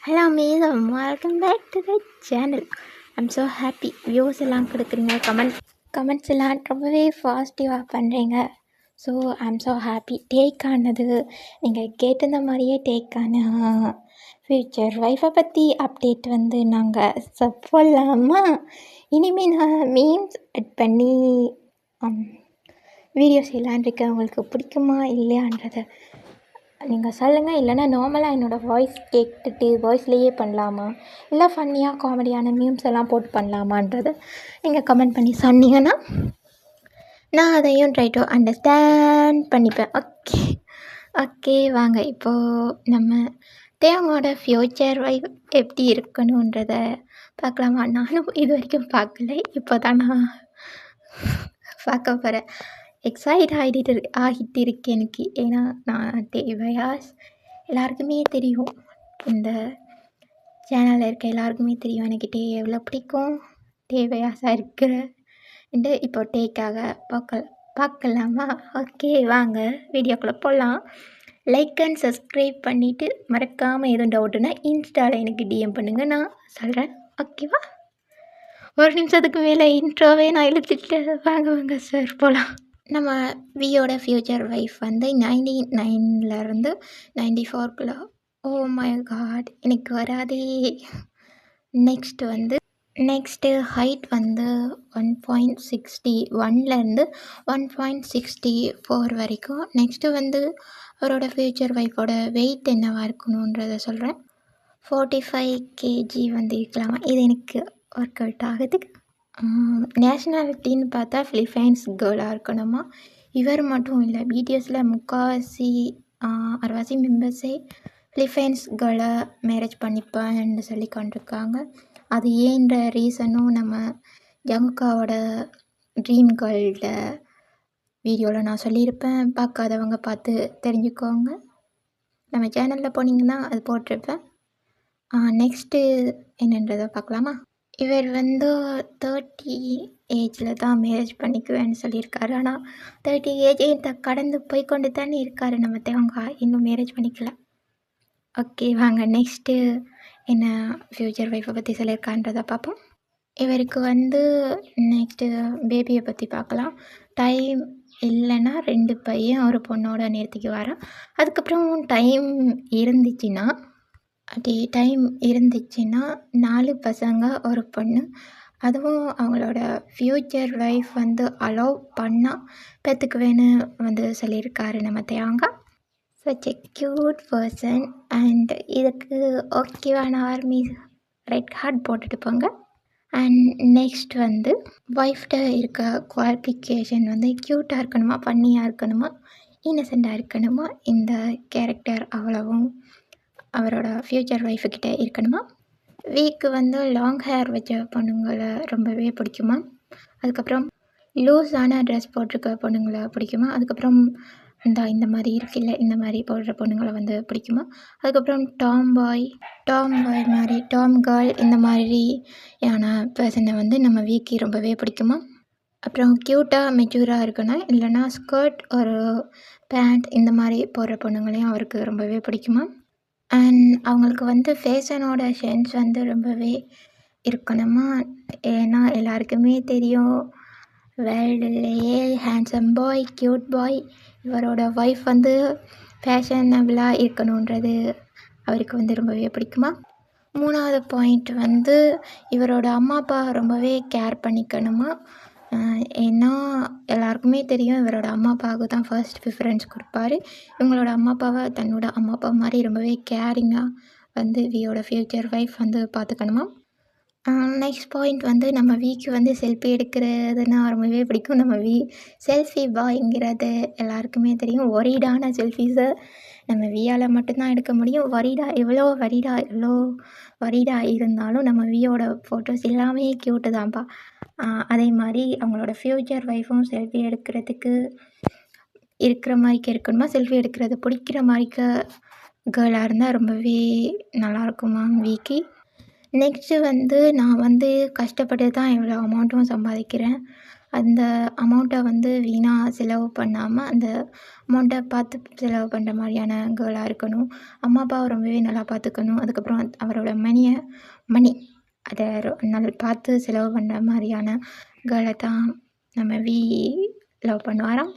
Hello madam, welcome back to the channel. I'm so happy. Views எல்லாம் கொடுக்குறீங்க, comments எல்லாம் ரொம்பவே பாசிட்டிவாக பண்ணுறீங்க. So I'm so happy. டேக் ஆனது நீங்கள் கேட்டிருந்த மாதிரியே டேக் ஆன ஃப்யூச்சர் ஒய்ஃபை பற்றி அப்டேட் வந்து நாங்கள் சொல்லலாமா? இனிமேல் நான் மீம்ஸ் எட் பண்ணி வீடியோஸ் எல்லாம் இருக்கேன். உங்களுக்கு பிடிக்குமா இல்லையான்றதை நீங்கள் சொல்லுங்கள். இல்லைனா நார்மலாக என்னோடய வாய்ஸ் கேட்டுட்டு வாய்ஸ்லேயே பண்ணலாமா, இல்லை ஃபன்னியாக காமெடியான மீம்ஸ் எல்லாம் போட்டு பண்ணலாமான்றதை நீங்கள் கமெண்ட் பண்ணி சொன்னீங்கன்னா நான் அதையும் ட்ரை டு அண்டர்ஸ்டாண்ட் பண்ணிப்பேன். ஓகே வாங்க இப்போது நம்ம தேவங்களோட ஃப்யூச்சர் வைஃப் எப்படி இருக்கணுன்றதை பார்க்கலாமா? நானும் இது வரைக்கும் பார்க்கல, இப்போ தான் நான் பார்க்க போகிறேன். எக்ஸைட் ஆகிட்டு இருக்கு எனக்கு. ஏன்னா நான் தேவயாஸ் எல்லாருக்குமே தெரியும், இந்த சேனலில் இருக்க எல்லாருக்குமே தெரியும் எனக்கு எவ்வளோ பிடிக்கும் தேவயாஸாக இருக்கிற. இப்போ டேக்காக பார்க்கலாமா? ஓகே வாங்க வீடியோக்குள்ளே போகலாம். லைக் அண்ட் சப்ஸ்கிரைப் பண்ணிவிட்டு மறக்காமல் எதுவும் டவுட்டுன்னா இன்ஸ்டாவில் எனக்கு டிஎம் பண்ணுங்கள், நான் சொல்கிறேன். ஓகேவா? ஒரு நிமிஷத்துக்கு மேலே இன்ட்ரோவே நான் இழுத்துட்டு வாங்க சார் போகலாம். நம்ம வியோட ஃப்யூச்சர் ஒய்ஃப் வந்து 99 94 ஓ மை காட், எனக்கு வராதே. நெக்ஸ்ட்டு ஹைட் வந்து 1.61 1.64 வரைக்கும். நெக்ஸ்ட்டு வந்து அவரோட ஃப்யூச்சர் ஒய்ஃபோட வெயிட் என்னவாக இருக்கணுன்றதை சொல்கிறேன். 45 kg வந்து இருக்கலாமா? இது எனக்கு ஒர்க் அவுட் ஆகுது. நேஷ்னாலிட்டின்னு பார்த்தா ஃபிலிப்பைன்ஸ் கேர்ளாக இருக்கணுமா? இவர் மட்டும் இல்லை, பிடிஎஸில் 60% மெம்பர்ஸே ஃபிலிப்பைன்ஸ் கேர்ளை மேரேஜ் பண்ணிப்பேன்னு சொல்லி கொண்டிருக்காங்க. அது ஏன்ற ரீசனும் நம்ம ஜங்குக்காவோட ட்ரீம் கேர்ள்ட வீடியோவில் நான் சொல்லியிருப்பேன். பார்க்காதவங்க பார்த்து தெரிஞ்சுக்கோங்க. நம்ம சேனலில் போனீங்கன்னா அது போட்டிருப்பேன். நெக்ஸ்ட்டு என்னன்றதை பார்க்கலாமா? இவர் வந்து 30 ஏஜில் தான் மேரேஜ் பண்ணிக்குவேன்னு சொல்லியிருக்காரு. ஆனால் 30 ஏஜ் கடந்து போய் கொண்டு தானே இருக்கார் நம்ம தேவங்காய், இன்னும் மேரேஜ் பண்ணிக்கல. ஓகே வாங்க நெக்ஸ்ட்டு என்ன ஃப்யூச்சர் ஒய்ஃபை பற்றி சொல்லியிருக்கான்றதை பார்ப்போம். இவருக்கு வந்து நெக்ஸ்ட்டு பேபியை பற்றி பார்க்கலாம். டைம் இல்லைன்னா 2 பையன் ஒரு பொண்ணோட நிறுத்திக்கு வரேன். அதுக்கப்புறம் டைம் இருந்துச்சுன்னா 4 பசங்க ஒரு பொண்ணு. அதுவும் அவங்களோட ஃப்யூச்சர் ஒய்ஃப் வந்து அலோவ் பண்ணால் பெற்றுக்குவேன்னு வந்து சொல்லியிருக்காரு நம்ம தேவங்கா. Such a cute person. And இதுக்கு ஓகேவான ஆர்மி ரெட் ஹார்ட் போட்டுட்டு போங்க. அண்ட் நெக்ஸ்ட் வந்து ஒய்ஃப்ட இருக்க குவாலிஃபிகேஷன் வந்து க்யூட்டாக இருக்கணுமா, ஃபன்னியாக இருக்கணுமா, இன்னசென்ட்டாக இருக்கணுமா, இந்த கேரக்டர் அவ்வளவும் அவரோட ஃப்யூச்சர் ஒய்ஃபுக்கிட்ட இருக்கணுமா. வீக்கு வந்து லாங் ஹேர் வச்ச பொண்ணுங்களை ரொம்பவே பிடிக்குமா. அதுக்கப்புறம் லூஸான ட்ரெஸ் போட்டிருக்க பொண்ணுங்களை பிடிக்குமா. அதுக்கப்புறம் இந்த மாதிரி இருக்குல்ல, இந்த மாதிரி போடுற பொண்ணுங்களை வந்து பிடிக்குமா. அதுக்கப்புறம் டாம் கேர்ள் இந்த மாதிரியான பர்சனை வந்து நம்ம வீக்கு ரொம்பவே பிடிக்குமா. அப்புறம் க்யூட்டாக மெச்சூராக இருக்கணும், இல்லைனா ஸ்கர்ட் ஒரு பேண்ட் இந்த மாதிரி போடுற பொண்ணுங்களையும் அவருக்கு ரொம்பவே பிடிக்குமா. அண்ட் அவங்களுக்கு வந்து ஃபேஷனோட சென்ஸ் வந்து ரொம்பவே இருக்கணுமா. ஏன்னா எல்லாருக்குமே தெரியும், வேர்ல்டுலேயே ஹேண்ட்ஸம் பாய், க்யூட் பாய் இவரோட ஒய்ஃப் வந்து ஃபேஷனபிளாக இருக்கணுன்றது அவருக்கு வந்து ரொம்பவே பிடிக்குமா. 3வது பாயிண்ட் வந்து இவரோட அம்மா அப்பா ரொம்பவே கேர் பண்ணிக்கணுமா. ஏன்னா எல்லாருக்குமே தெரியும், இவரோட அம்மா அப்பாவுக்கு தான் ஃபர்ஸ்ட் ப்ரிஃபரன்ஸ் கொடுப்பாரு. இவங்களோட அம்மா அப்பாவை தன்னோட அம்மா அப்பா மாதிரி ரொம்பவே கேரிங்காக வந்து வியோட ஃப்யூச்சர் ஒய்ஃப் வந்து பார்த்துக்கணுமா. நெக்ஸ்ட் பாயிண்ட் வந்து நம்ம வீக்கு வந்து செல்ஃபி எடுக்கிறதுனா ரொம்பவே பிடிக்கும். நம்ம செல்ஃபி பாய்ங்கிறது எல்லாருக்குமே தெரியும். ஒரீடான செல்ஃபீஸை நம்ம வியால் மட்டும்தான் எடுக்க முடியும். எவ்வளோ வரிடா இருந்தாலும் நம்ம வியோட ஃபோட்டோஸ் எல்லாமே க்யூட்டு தான்ப்பா. அதே மாதிரி அவங்களோட ஃப்யூச்சர் ஒய்ஃபும் செல்ஃபி எடுக்கிறதுக்கு இருக்கிற மாதிரிக்கு இருக்கணுமா. செல்ஃபி எடுக்கிறது பிடிக்கிற மாதிரிக்க கேர்ளாக இருந்தால் ரொம்பவே நல்லாயிருக்குமா வீக்கி. நெக்ஸ்ட்டு வந்து நான் வந்து கஷ்டப்பட்டு தான் இவ்வளோ அமௌண்ட்டும் சம்பாதிக்கிறேன். அந்த அமௌண்ட்டை வந்து வீணாக செலவு பண்ணாமல் அந்த அமௌண்ட்டை பார்த்து செலவு பண்ணுற மாதிரியான கேர்ளாக இருக்கணும். அம்மா அப்பாவை ரொம்பவே நல்லா பார்த்துக்கணும். அதுக்கப்புறம் அவரோட மணி அதை நல்லா பார்த்து செலவு பண்ணுற மாதிரியான கேர்ளை தான் நம்ம லவ் பண்ணுவாராம்.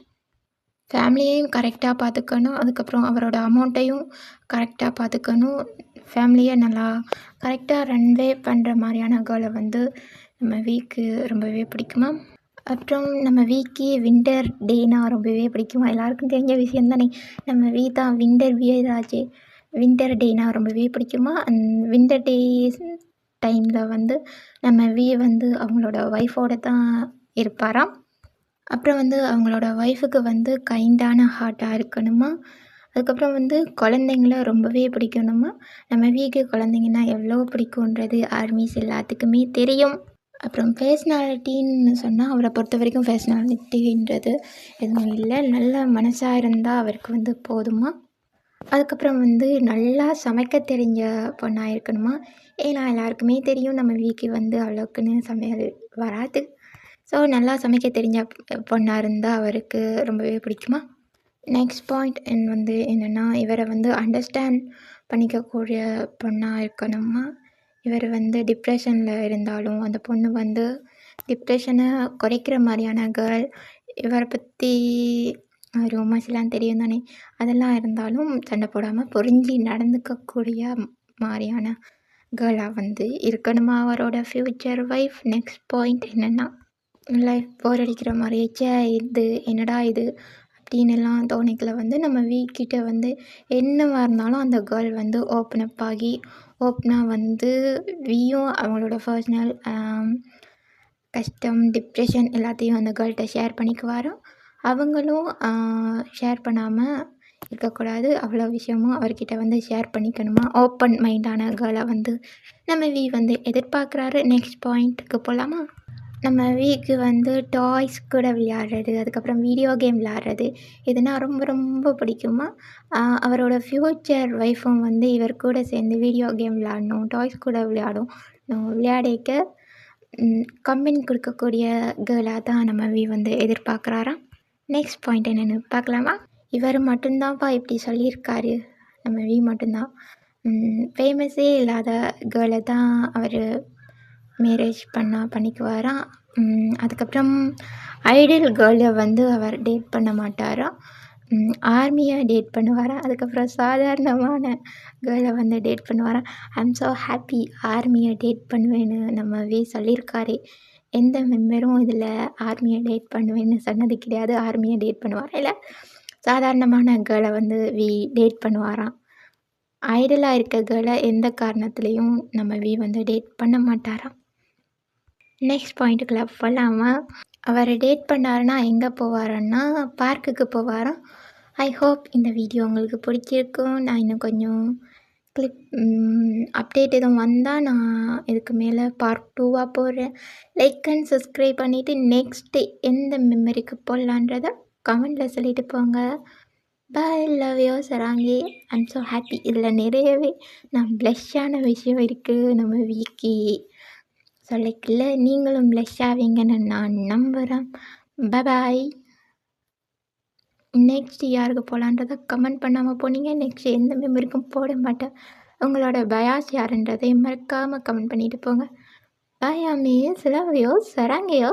ஃபேமிலியையும் கரெக்டாக பார்த்துக்கணும். அதுக்கப்புறம் அவரோட அமௌண்ட்டையும் கரெக்டாக பார்த்துக்கணும். ஃபேமிலியை நல்லா கரெக்டாக ரன்வே பண்ணுற மாதிரியான கேர்ளை வந்து நம்ம வீக்கு ரொம்பவே பிடிக்குமா. அப்புறம் நம்ம வீக்கு வின்டர் டேனா ரொம்பவே பிடிக்குமா. எல்லாருக்கும் தெரிஞ்ச விஷயம் தானே. நம்ம தான் வின்டர் வியராஜே. வின்டர் டேனா ரொம்பவே பிடிக்குமா. வின்டர் டேஸ் டைமில் வந்து நம்ம வந்து அவங்களோட ஒய்ஃபோடு தான் இருப்பாராம். அப்புறம் வந்து அவங்களோட ஒய்ஃபுக்கு வந்து கைண்டான ஹார்ட்டாக இருக்கணுமா. அதுக்கப்புறம் வந்து குழந்தைங்கள ரொம்பவே பிடிக்கணுமா. நம்ம வீக்கு குழந்தைங்கன்னா எவ்வளோ பிடிக்குன்றது ஆர்மிஸ் எல்லாத்துக்குமே தெரியும். அப்புறம் பர்சனாலிட்டின்னு சொன்னால் அவரை பொறுத்த வரைக்கும் பர்சனாலிட்டின்றது எதுவும் இல்லை. நல்ல மனசாக இருந்தால் அவருக்கு வந்து போதுமா. அதுக்கப்புறம் வந்து நல்லா சமைக்க தெரிஞ்ச பொண்ணாக இருக்கணுமா. ஏன்னா எல்லாருக்குமே தெரியும் நம்ம வீக்கு வந்து அவ்வளோக்குன்னு சமையல் வராது. ஸோ நல்லா சமைக்க தெரிஞ்ச பொண்ணாக இருந்தால் அவருக்கு ரொம்பவே பிடிக்குமா. நெக்ஸ்ட் பாயிண்ட் வந்து என்னென்னா இவரை வந்து அண்டர்ஸ்டாண்ட் பண்ணிக்கக்கூடிய பொண்ணாக இருக்கணுமா. இவர் வந்து டிப்ரெஷனில் இருந்தாலும் அந்த பொண்ணு வந்து டிப்ரெஷனை குறைக்கிற மாதிரியான கேர்ள். இவரை பற்றி ரோமான்ஸ்லாம் தெரியும் தானே. அதெல்லாம் இருந்தாலும் சண்டை போடாமல் புரிஞ்சு நடந்துக்கக்கூடிய மாதிரியான கேர்ளாக வந்து இருக்கணுமா அவரோட ஃப்யூச்சர் ஒய்ஃப். நெக்ஸ்ட் பாயிண்ட் என்னென்னா லைஃப் போர் அடிக்கிற மாதிரியே இது என்னடா இது அப்படின்னுலாம் தோணிக்கல வந்து நம்ம வீக்கிட்ட வந்து என்னவாக இருந்தாலும் அந்த கேர்ள் வந்து ஓப்பன் அப் ஆகி ஓப்பனாக வந்து அவங்களோட பர்சனல் கஷ்டம் டிப்ரெஷன் எல்லாத்தையும் அந்த கேர்ள்கிட்ட ஷேர் பண்ணிக்குவாரோ. அவங்களும் ஷேர் பண்ணாமல் இருக்கக்கூடாது. அவ்வளோ விஷயமும் அவர்கிட்ட வந்து ஷேர் பண்ணிக்கணுமா. ஓப்பன் மைண்டான கேர்ளை வந்து நம்ம வந்து எதிர்பார்க்குறாரு. நெக்ஸ்ட் பாயிண்ட்டுக்கு போகலாமா. நம்ம வீக்கு வந்து டாய்ஸ் கூட விளையாடுறது, அதுக்கப்புறம் வீடியோ கேம் விளையாடுறது இதுனா ரொம்ப ரொம்ப பிடிக்குமா. அவரோட ஃப்யூச்சர் ஒய்ஃபும் வந்து இவர் கூட சேர்ந்து வீடியோ கேம் விளையாடணும், டாய்ஸ் கூட விளையாடிக்க கம்பெனி கொடுக்கக்கூடிய கேர்ளாக தான் நம்ம வந்து எதிர்பார்க்குறாராம். நெக்ஸ்ட் பாயிண்ட் என்னென்னு பார்க்கலாமா. இவர் மட்டும்தான்ப்பா இப்படி சொல்லியிருக்காரு. நம்ம மட்டும்தான் ஃபேமஸே இல்லாத கேர்ளை தான் அவர் மேரேஜ் பண்ணிக்குவாராம். அதுக்கப்புறம் ஐடியல் கேர்ளை வந்து அவர் டேட் பண்ண மாட்டாராம். ஆர்மியை டேட் பண்ணுவாராம். அதுக்கப்புறம் சாதாரணமான கேர்ளை வந்து டேட் பண்ணுவாராம். ஐம் ஸோ ஹாப்பி ஆர்மியை டேட் பண்ணுவேன்னு நம்ம சொல்லியிருக்காரு. எந்த மெம்பரும் இதில் ஆர்மியை டேட் பண்ணுவேன்னு சொன்னது கிடையாது. ஆர்மியை டேட் பண்ணுவாரா இல்லை சாதாரணமான கேர்ளை வந்து டேட் பண்ணுவாராம். ஐடலாக இருக்க கேர்ளை எந்த காரணத்துலேயும் நம்ம வந்து டேட் பண்ண மாட்டாராம். நெக்ஸ்ட் பாயிண்ட்டுக்குள்ள போகலாமா. அவரை டேட் பண்ணாருன்னா எங்கே போவாருன்னா பார்க்குக்கு போவாராம். ஐ ஹோப் இந்த வீடியோ உங்களுக்கு பிடிச்சிருக்கும். நான் இன்னும் கொஞ்சம் கிளிப் அப்டேட் எதுவும் வந்தால் நான் இதுக்கு மேலே பார்ட் 2வாக போடுறேன். லைக் அண்ட் சப்ஸ்கிரைப் பண்ணிவிட்டு நெக்ஸ்ட்டு எந்த மெமரிக்கு போடலான்றதை கமெண்டில் சொல்லிட்டு போங்க. பாய், லவ் யூ சராங்கி. I'm so happy. இதில் நிறையவே நான் ப்ளஷ்ஷான விஷயம் இருக்குது நம்ம வீக்கி சொல்லிக்கல. நீங்களும் ப்ளஷ் ஆவீங்கன்னு நான் நம்புகிறேன். பாய். நெக்ஸ்ட் யாருக்கு போகலான்றதை கமெண்ட் பண்ணாமல் போனீங்க. நெக்ஸ்ட் எந்த மெமரிக்கும் போட மாட்டேன். உங்களோட பயாஸ் யாருன்றதை மறக்காமல் கமெண்ட் பண்ணிட்டு போங்க. Bye, army. Love you சராங்கியோ.